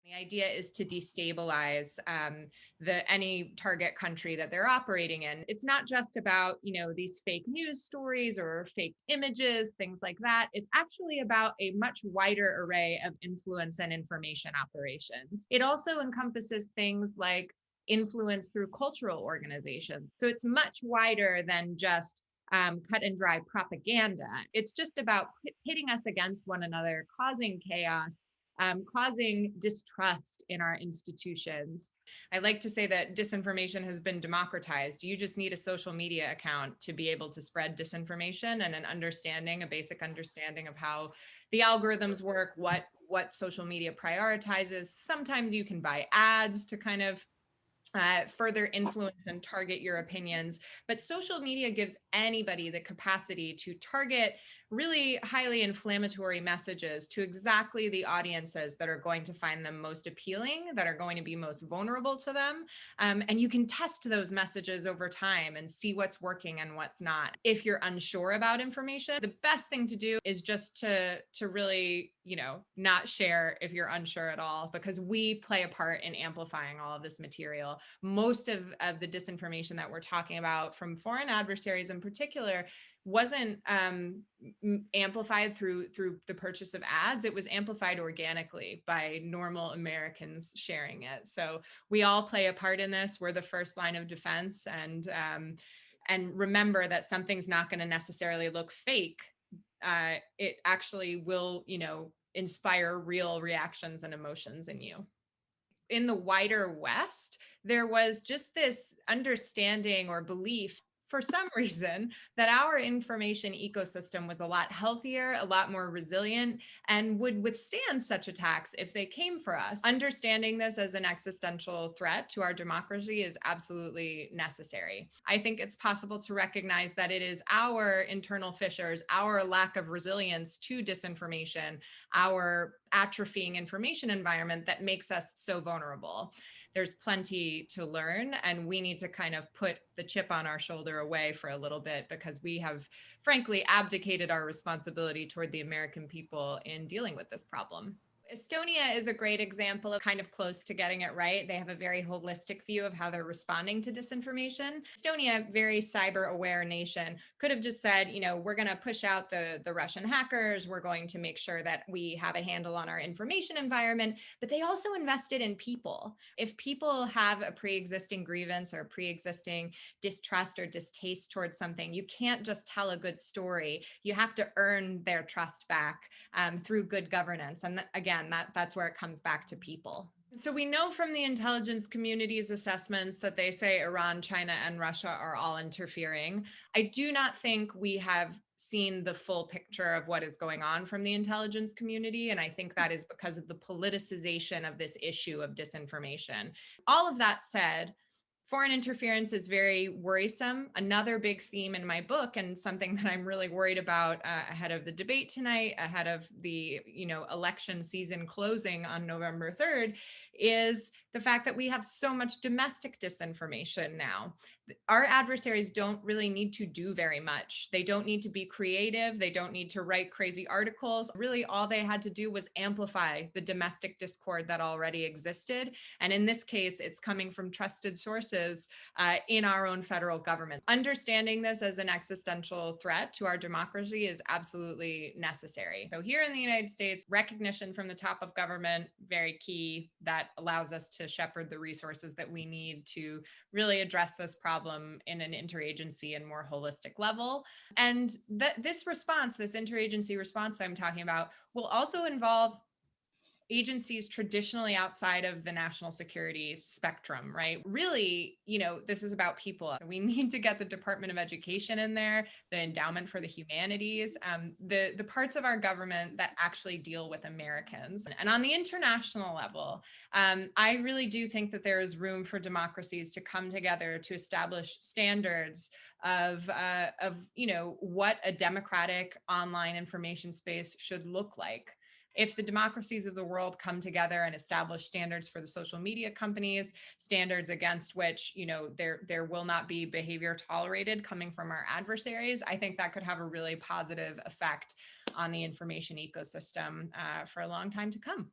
The idea is to destabilize any target country that they're operating in. It's not just about, these fake news stories or fake images, things like that. It's actually about a much wider array of influence and information operations. It also encompasses things like influence through cultural organizations. So it's much wider than just cut and dry propaganda. It's just about pitting us against one another, causing chaos, causing distrust in our institutions. I like to say that disinformation has been democratized. You just need a social media account to be able to spread disinformation and a basic understanding of how the algorithms work, what social media prioritizes. Sometimes you can buy ads to kind of further influence and target your opinions. But social media gives anybody the capacity to target really highly inflammatory messages to exactly the audiences that are going to find them most appealing, that are going to be most vulnerable to them. And you can test those messages over time and see what's working and what's not. If you're unsure about information, the best thing to do is just to really, not share if you're unsure at all, because we play a part in amplifying all of this material. Most of the disinformation that we're talking about from foreign adversaries in particular wasn't amplified through the purchase of ads. It was amplified organically by normal Americans sharing it. So we all play a part in this. We're the first line of defense, and remember that something's not going to necessarily look fake. It actually will, inspire real reactions and emotions in you. In the wider West, there was just this understanding or belief, for some reason, that our information ecosystem was a lot healthier, a lot more resilient, and would withstand such attacks if they came for us. Understanding this as an existential threat to our democracy is absolutely necessary. I think it's possible to recognize that it is our internal fissures, our lack of resilience to disinformation, our atrophying information environment that makes us so vulnerable. There's plenty to learn, and we need to kind of put the chip on our shoulder away for a little bit, because we have frankly abdicated our responsibility toward the American people in dealing with this problem. Estonia is a great example of kind of close to getting it right. They have a very holistic view of how they're responding to disinformation. Estonia, very cyber aware nation, could have just said, we're going to push out the Russian hackers. We're going to make sure that we have a handle on our information environment. But they also invested in people. If people have a pre-existing grievance or a pre-existing distrust or distaste towards something, you can't just tell a good story. You have to earn their trust back through good governance. And again, that's where it comes back to people. So we know from the intelligence community's assessments that they say Iran, China, and Russia are all interfering. I do not think we have seen the full picture of what is going on from the intelligence community. And I think that is because of the politicization of this issue of disinformation. All of that said, foreign interference is very worrisome. Another big theme in my book, and something that I'm really worried about ahead of the debate tonight, ahead of the election season closing on November 3rd, is the fact that we have so much domestic disinformation now. Our adversaries don't really need to do very much. They don't need to be creative. They don't need to write crazy articles. Really, all they had to do was amplify the domestic discord that already existed. And in this case, it's coming from trusted sources in our own federal government. Understanding this as an existential threat to our democracy is absolutely necessary. So here in the United States, recognition from the top of government, very key. That allows us to shepherd the resources that we need to really address this problem in an interagency and more holistic level. And this response, this interagency response that I'm talking about, will also involve agencies traditionally outside of the national security spectrum, right? Really, this is about people. So we need to get the Department of Education in there, the Endowment for the Humanities, the parts of our government that actually deal with Americans. And on the international level, I really do think that there is room for democracies to come together to establish standards of what a democratic online information space should look like. If the democracies of the world come together and establish standards for the social media companies, standards against which, there will not be behavior tolerated coming from our adversaries, I think that could have a really positive effect on the information ecosystem for a long time to come.